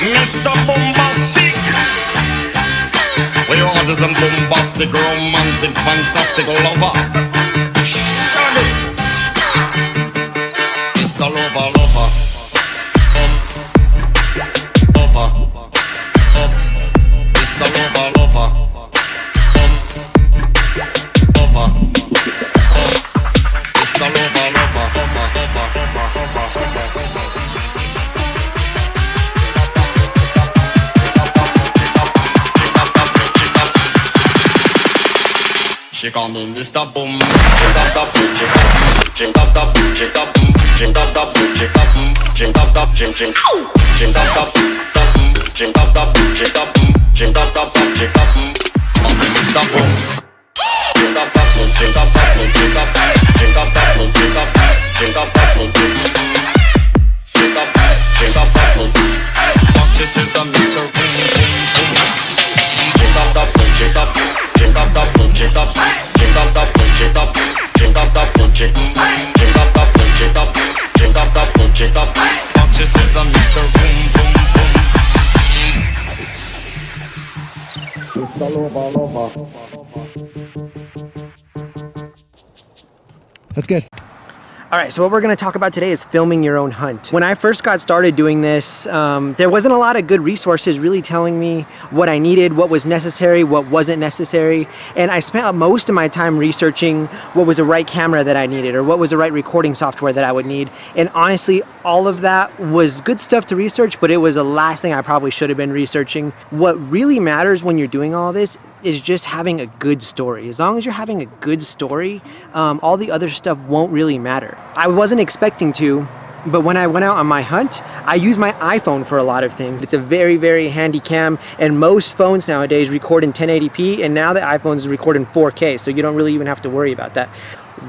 Mr. Bombastic. We order some bombastic, romantic, fantastic lover. Shaggy. Mr. Lover, lover. Lover. Mr. Lover, lover. Lover. Mr. Lover, she call me Mr. Boom. Ching up the boom, ching up, ching up the boom, ching up, ching up the boom, ching up, ching up the ching ching, ching up the boom, ching up the boom, ching up, ching up the boom, ching up. Call me Mr. Boom. Ching up the boom, ching up the boom, ching up, ching up the boom, ching up, ching up the boom, ching up, ching up the boom. Fuck this is a Mr. Boom, boom, boom. Ching up the boom, ching up. Ching up the boom, ching up, ching up the boom, ching up, ching up the boom, ching up the boom, ching up, ching up the boom, ching up. Fuck this is a Mr. Boom, boom, boom. Mr. Lover, lover. That's good. All right, so what we're gonna talk about today is filming your own hunt. When I first got started doing this, there wasn't a lot of good resources really telling me what I needed, what was necessary, what wasn't necessary. And I spent most of my time researching what was the right camera that I needed or what was the right recording software that I would need. And honestly, all of that was good stuff to research, but it was the last thing I probably should have been researching. What really matters when you're doing all this is just having a good story. As long as you're having a good story, all the other stuff won't really matter. I wasn't expecting to, but when I went out on my hunt, I used my iPhone for a lot of things. It's a very, very handy cam, and most phones nowadays record in 1080p, and now the iPhones record in 4K, so you don't really even have to worry about that.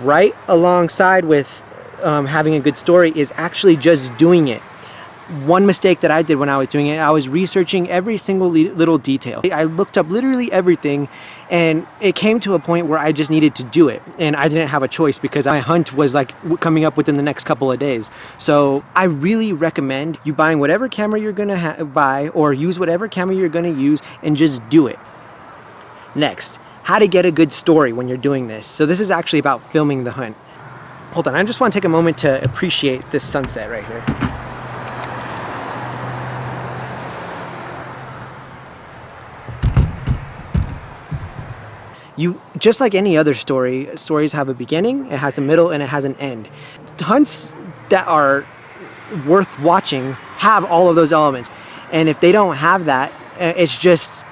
Right alongside with having a good story is actually just doing it. One mistake that I did when I was doing it, I was researching every single little detail. I looked up literally everything, and it came to a point where I just needed to do it. And I didn't have a choice because my hunt was like coming up within the next couple of days. So I really recommend you buying whatever camera you're gonna buy or use whatever camera you're gonna use and just do it. Next, how to get a good story when you're doing this. So this is actually about filming the hunt. Hold on, I just wanna take a moment to appreciate this sunset right here. Just like any other story, stories have a beginning, it has a middle, and it has an end. Hunts that are worth watching have all of those elements. And if they don't have that, it's just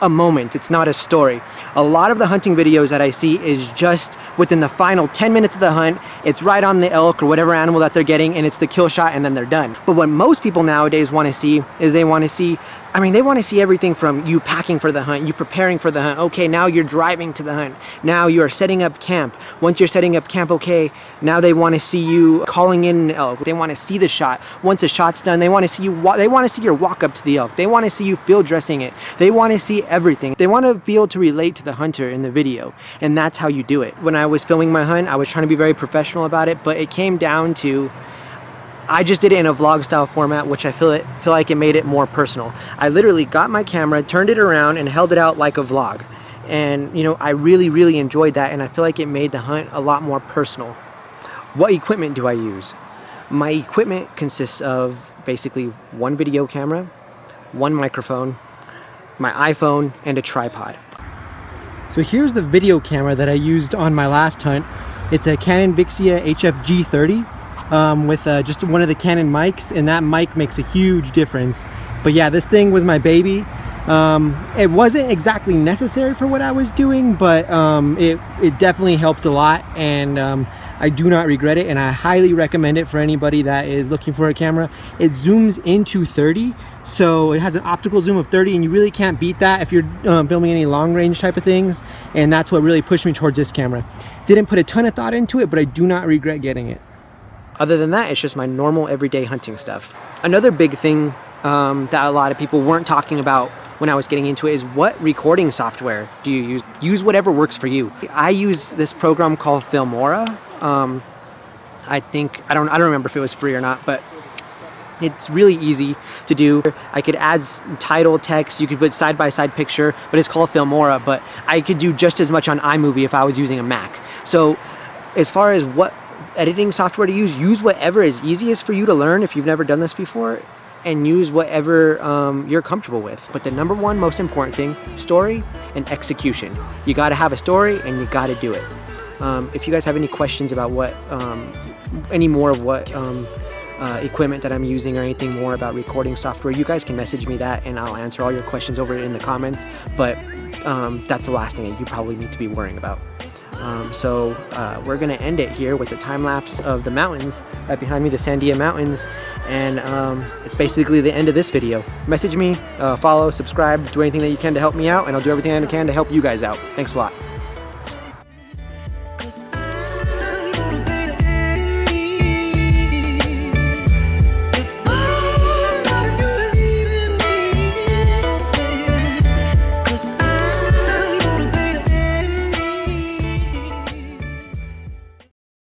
a moment, it's not a story. A lot of the hunting videos that I see is just within the final 10 minutes of the hunt, it's right on the elk or whatever animal that they're getting, and it's the kill shot, and then they're done. But what most people nowadays want to see is they want to see everything from you packing for the hunt, you preparing for the hunt. Okay, now you're driving to the hunt. Now you are setting up camp. Once you're setting up camp, okay, now they want to see you calling in an elk. They want to see the shot. Once the shot's done, they want to see you. They want to see your walk up to the elk. They want to see you field dressing it. They want to see everything. They want to be able to relate to the hunter in the video, and that's how you do it. When I was filming my hunt, I was trying to be very professional about it, but it came down to I just did it in a vlog style format, which I feel like it made it more personal. I literally got my camera, turned it around, and held it out like a vlog. And you know, I really, really enjoyed that, and I feel like it made the hunt a lot more personal. What equipment do I use? My equipment consists of basically one video camera, one microphone, my iPhone, and a tripod. So here's the video camera that I used on my last hunt. It's a Canon Vixia HF-G30. With just one of the Canon mics, and that mic makes a huge difference. But yeah, this thing was my baby. It wasn't exactly necessary for what I was doing, but it definitely helped a lot, and I do not regret it, and I highly recommend it for anybody that is looking for a camera. It zooms into 30, so it has an optical zoom of 30, and you really can't beat that if you're filming any long range type of things, and that's what really pushed me towards this camera. Didn't put a ton of thought into it, but I do not regret getting it. Other than that, it's just my normal everyday hunting stuff. Another big thing that a lot of people weren't talking about when I was getting into it is what recording software do you use? Use whatever works for you. I use this program called Filmora. I don't remember if it was free or not, but It's really easy to do. I could add title, text, you could put side-by-side picture, but it's called Filmora, but I could do just as much on iMovie if I was using a Mac. So as far as what editing software to use whatever is easiest for you to learn if you've never done this before, and use whatever you're comfortable with. But the number one most important thing, story and execution. You gotta have a story and you gotta do it. If you guys have any questions about what, any more of what equipment that I'm using or anything more about recording software, you guys can message me that and I'll answer all your questions over in the comments. But that's the last thing that you probably need to be worrying about. So we're gonna end it here with a time lapse of the mountains right behind me, the Sandia Mountains, and it's basically the end of this video. Message me, follow, subscribe, do anything that you can to help me out, and I'll do everything I can to help you guys out. Thanks a lot.